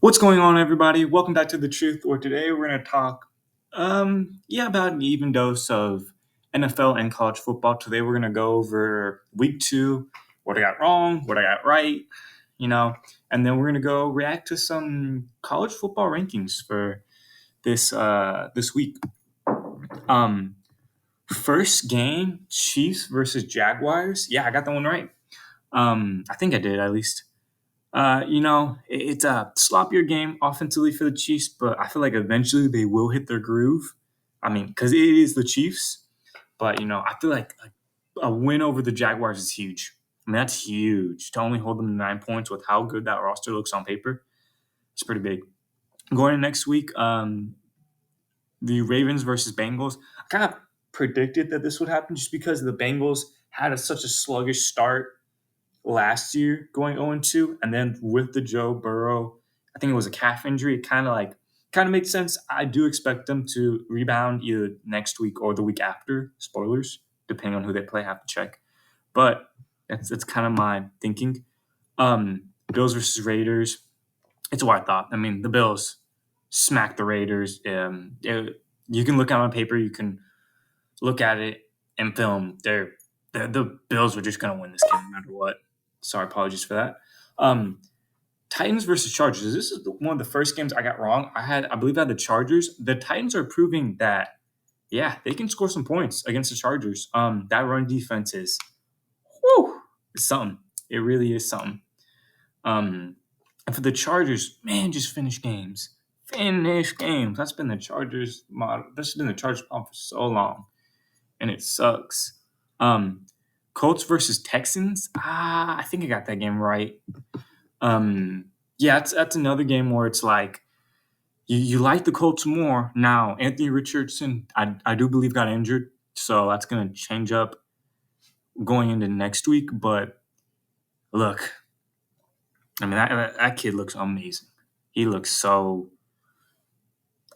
What's going on, everybody? Welcome back to The Truth, where today we're going to talk, about an even dose of NFL and college football. Today we're going to go over week 2, what I got wrong, what I got right, and then we're going to go react to some college football rankings for this week. First game, Chiefs versus Jaguars. Yeah, I got that one right. I think I did, at least. It's a sloppier game offensively for the Chiefs, but I feel like eventually they will hit their groove. I mean, because it is the Chiefs, but I feel like a win over the Jaguars is huge. I mean, that's huge to only hold them to 9 points with how good that roster looks on paper. It's pretty big. Going into next week, the Ravens versus Bengals. I kind of predicted that this would happen just because the Bengals had such a sluggish start last year going 0-2, and then with the Joe Burrow, I think it was a calf injury. It kind of makes sense. I do expect them to rebound either next week or the week after. Spoilers, depending on who they play, have to check. But that's kind of my thinking. Bills versus Raiders. It's what I thought. I mean, the Bills smacked the Raiders. You can look at it on paper. You can look at it and film. The Bills were just going to win this game no matter what. Sorry, apologies for that. Titans versus Chargers. This is one of the first games I got wrong. I believe I had the Chargers. The Titans are proving that, yeah, they can score some points against the Chargers. That run defense is, it's something. It really is something. And for the Chargers, man, just finish games. Finish games. That's been the Chargers model. That's been the Chargers problem for so long, and it sucks. Colts versus Texans. I think I got that game right. That's another game where it's like you like the Colts more now. Anthony Richardson, I do believe got injured, so that's gonna change up going into next week. But look, I mean that kid looks amazing. He looks so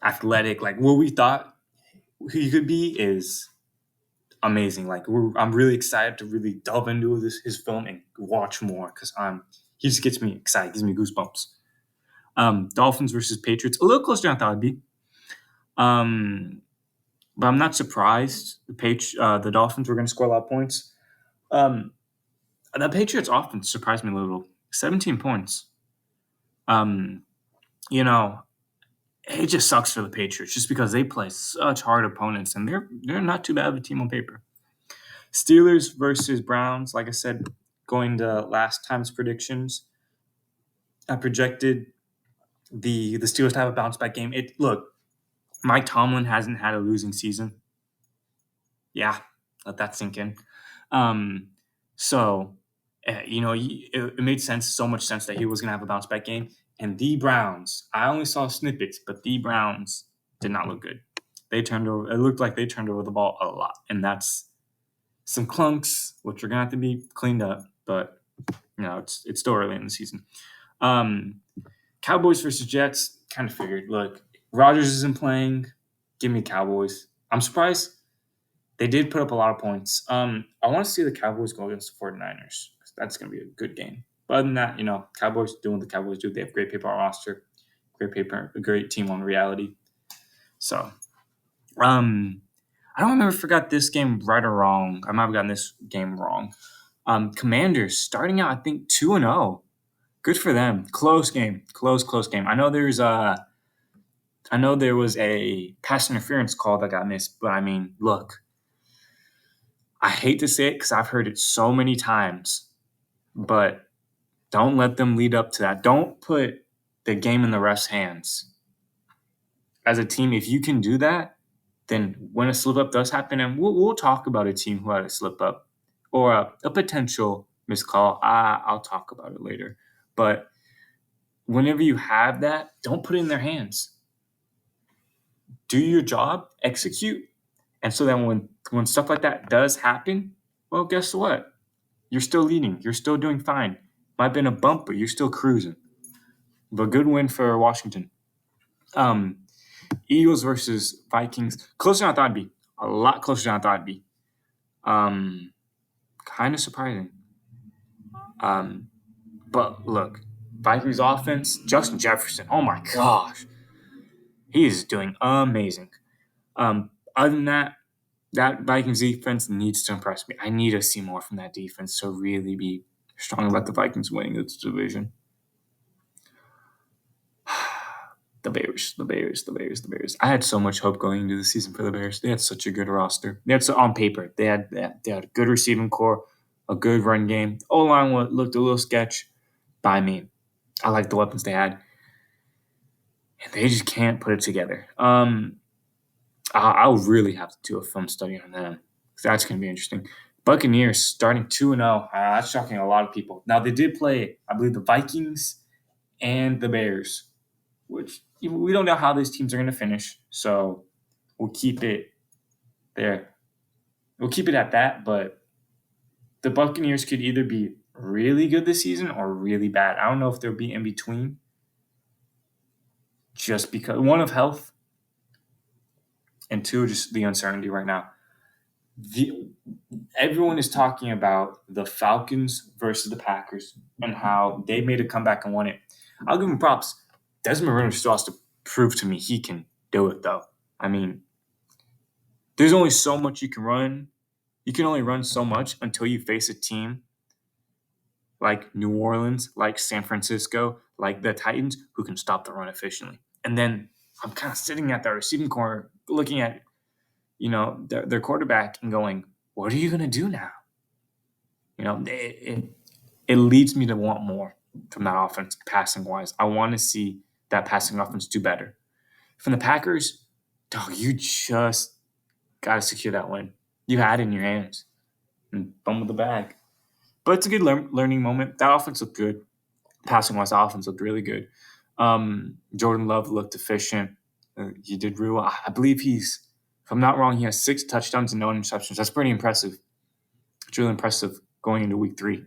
athletic. Like what we thought he could be is amazing. Like I'm really excited to really delve into his film and watch more because he just gets me excited, gives me goosebumps. Dolphins versus Patriots, a little closer than I thought it'd be. But I'm not surprised. The Dolphins were going to score a lot of points. The Patriots offense surprised me a little. 17 points. It just sucks for the Patriots just because they play such hard opponents and they're not too bad of a team on paper. Steelers versus Browns. Like I said, going to last time's predictions, I projected the Steelers to have a bounce back game. Look, Mike Tomlin hasn't had a losing season. Yeah, let that sink in. It made so much sense that he was going to have a bounce back game. And the Browns, I only saw snippets, but the Browns did not look good. It looked like they turned over the ball a lot. And that's some clunks, which are going to have to be cleaned up. But, it's still early in the season. Cowboys versus Jets, kind of figured. Look, Rodgers isn't playing. Give me Cowboys. I'm surprised. They did put up a lot of points. I want to see the Cowboys go against the 49ers. That's going to be a good game. But other than that, Cowboys doing what the Cowboys do. They have great paper on roster, a great team on reality. So, I don't remember if I got this game right or wrong. I might have gotten this game wrong. Commanders starting out, I think 2-0. Good for them. Close game. Close game. I know there was a pass interference call that got missed, but I mean, look. I hate to say it because I've heard it so many times, but don't let them lead up to that. Don't put the game in the ref's hands. As a team, if you can do that, then when a slip up does happen, and we'll talk about a team who had a slip up or a potential missed call, I'll talk about it later. But whenever you have that, don't put it in their hands. Do your job, execute, and so then when stuff like that does happen, well, guess what? You're still leading. You're still doing fine. Might have been a bump, but you're still cruising. But good win for Washington. Eagles versus Vikings. Closer than I thought it'd be. A lot closer than I thought it'd be. Kind of surprising. But look, Vikings offense, Justin Jefferson. Oh my gosh, he is doing amazing. Other than that, that Vikings defense needs to impress me. I need to see more from that defense to really be strong about the Vikings winning this division. The Bears, the Bears, the Bears, the Bears. I had so much hope going into the season for the Bears. They had such a good roster. They had on paper. They had a good receiving core, a good run game. O line looked a little sketch by me. I like the weapons they had, and they just can't put it together. I'll really have to do a film study on them. That's going to be interesting. Buccaneers starting 2-0. That's shocking a lot of people. Now, they did play, I believe, the Vikings and the Bears, which we don't know how these teams are going to finish. So we'll keep it there. We'll keep it at that. But the Buccaneers could either be really good this season or really bad. I don't know if they'll be in between. Just because, one, of health, and two, just the uncertainty right now. Everyone is talking about the Falcons versus the Packers and how they made a comeback and won it. I'll give them props. Desmond Ridder still has to prove to me he can do it, though. I mean, there's only so much you can run. You can only run so much until you face a team like New Orleans, like San Francisco, like the Titans, who can stop the run efficiently. And then I'm kind of sitting at that receiving corner looking at their quarterback and going, what are you going to do now? It leads me to want more from that offense passing wise. I want to see that passing offense do better. From the Packers, dog, you just got to secure that win. You had it in your hands and fumbled the bag. But it's a good learning moment. That offense looked good. Passing wise, the offense looked really good. Jordan Love looked efficient. He did really well. I believe if I'm not wrong, he has 6 touchdowns and no interceptions. That's pretty impressive. It's really impressive going into week 3.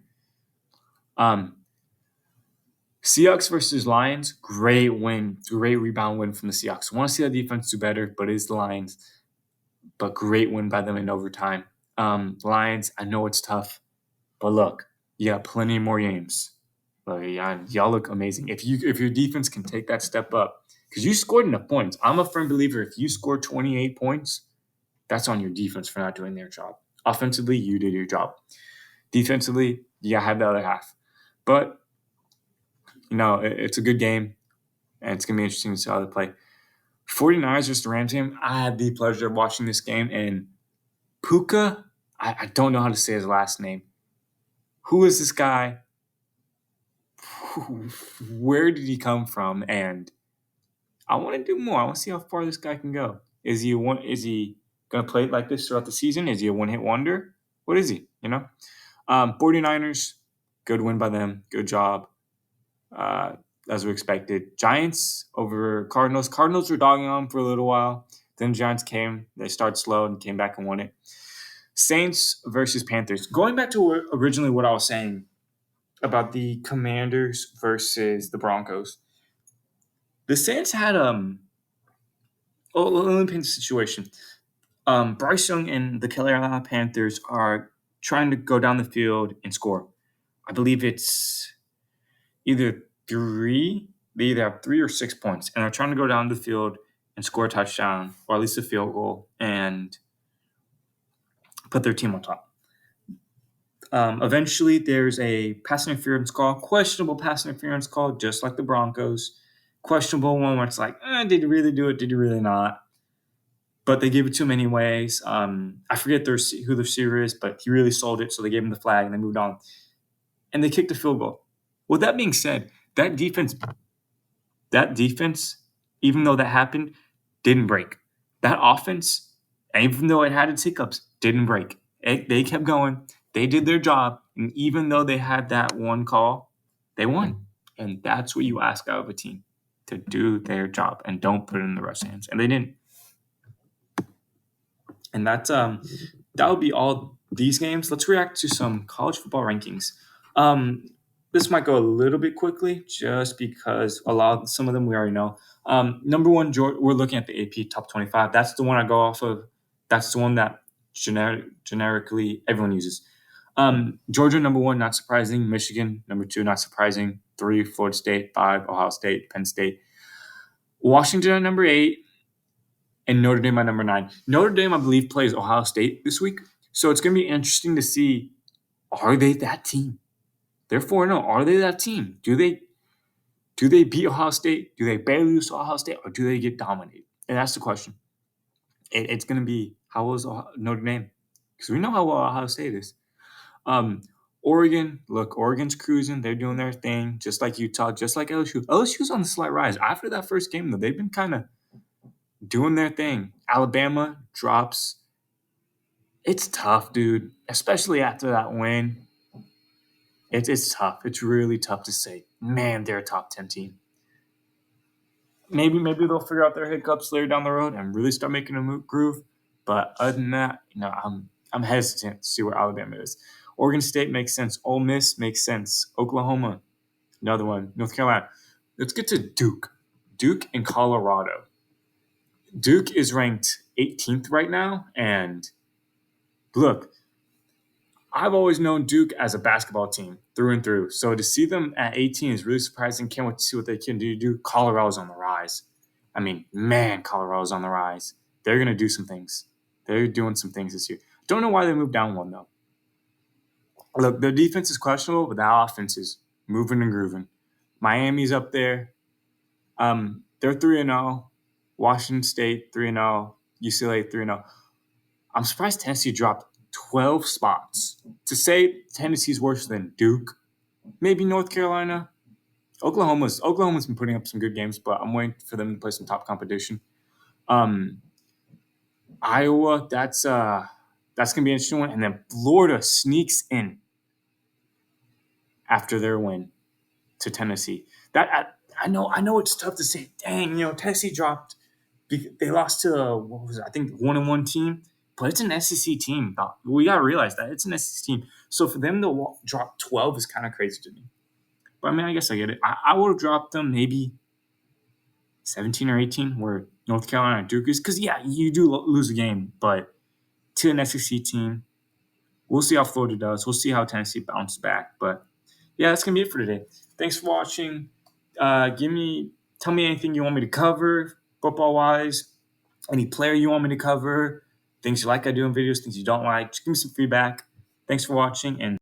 Seahawks versus Lions, great win. Great rebound win from the Seahawks. I want to see that defense do better, but it is the Lions. But great win by them in overtime. Lions, I know it's tough, but look, you got plenty more games. Y'all look amazing. If your defense can take that step up, because you scored enough points. I'm a firm believer if you score 28 points, that's on your defense for not doing their job. Offensively, you did your job. Defensively, you gotta have the other half. But it's a good game, and it's gonna be interesting to see how they play. 49ers versus the Rams game. I had the pleasure of watching this game, and Puka, I don't know how to say his last name. Who is this guy? Where did he come from? And I want to do more. I want to see how far this guy can go. Is he going to play it like this throughout the season? Is he a one-hit wonder? What is he? 49ers, good win by them. Good job. As we expected. Giants over Cardinals. Cardinals were dogging on them for a little while. Then Giants came. They started slow and came back and won it. Saints versus Panthers. Going back to originally what I was saying about the Commanders versus the Broncos. The Saints had let me paint the situation. Bryce Young and the Carolina Panthers are trying to go down the field and score. I believe it's either they either have 3 or 6 points, and they're trying to go down the field and score a touchdown, or at least a field goal, and put their team on top. Eventually, there's a pass interference call, questionable pass interference call, just like the Broncos. Questionable one where it's like, did he really do it? Did he really not? But they gave it to him anyways. I forget who the receiver is, but he really sold it, so they gave him the flag and they moved on. And they kicked a field goal. With that being said, that defense, even though that happened, didn't break. That offense, even though it had its hiccups, didn't break. They kept going. They did their job. And even though they had that one call, they won. And that's what you ask out of a team, to do their job and don't put it in the refs' hands. And they didn't. And that would be all these games. Let's react to some college football rankings. This might go a little bit quickly just because some of them we already know. Number 1, we're looking at the AP Top 25. That's the one I go off of. That's the one that generically everyone uses. Georgia number one, not surprising. Michigan number two, not surprising. Three, Florida State. Five, Ohio State, Penn State. Washington at number eight, and Notre Dame at number nine. Notre Dame, I believe, plays Ohio State this week, so it's going to be interesting to see, are they that team? They're 4-0. Are they that team? Do they beat Ohio State? Do they barely lose to Ohio State, or do they get dominated? And that's the question. It's going to be, how was Notre Dame? Because we know how well Ohio State is. Oregon, look, Oregon's cruising. They're doing their thing, just like Utah, just like LSU. LSU's on the slight rise. After that first game, though, they've been kind of doing their thing. Alabama drops. It's tough, dude, especially after that win. It's tough. It's really tough to say, man, they're a top 10 team. Maybe they'll figure out their hiccups later down the road and really start making a groove. But other than that, I'm hesitant to see where Alabama is. Oregon State makes sense. Ole Miss makes sense. Oklahoma, another one. North Carolina. Let's get to Duke. Duke in Colorado. Duke is ranked 18th right now, and look, I've always known Duke as a basketball team through and through. So to see them at 18 is really surprising. Can't wait to see what they can do. Colorado's on the rise. I mean, man, Colorado's on the rise. They're going to do some things. They're doing some things this year. Don't know why they moved down one, though. Look, their defense is questionable, but that offense is moving and grooving. Miami's up there. They're 3-0. Washington State 3-0. UCLA 3-0. I'm surprised Tennessee dropped 12 spots. To say Tennessee's worse than Duke, maybe North Carolina. Oklahoma's been putting up some good games, but I'm waiting for them to play some top competition. Iowa, that's gonna be an interesting one. And then Florida sneaks in after their win to Tennessee. That I know it's tough to say. Dang, Tennessee dropped. They lost to I think 1-1 team, but it's an SEC team. We gotta realize that it's an SEC team. So for them to drop 12 is kind of crazy to me. But I mean, I guess I get it. I would have dropped them maybe 17 or 18, where North Carolina and Duke is, because yeah, you do lose a game, but to an SEC team, we'll see how Florida does. We'll see how Tennessee bounces back. But yeah, that's gonna be it for today. Thanks for watching. Tell me anything you want me to cover football wise. Any player you want me to cover. Things you like I do in videos. Things you don't like. Just give me some feedback. Thanks for watching, and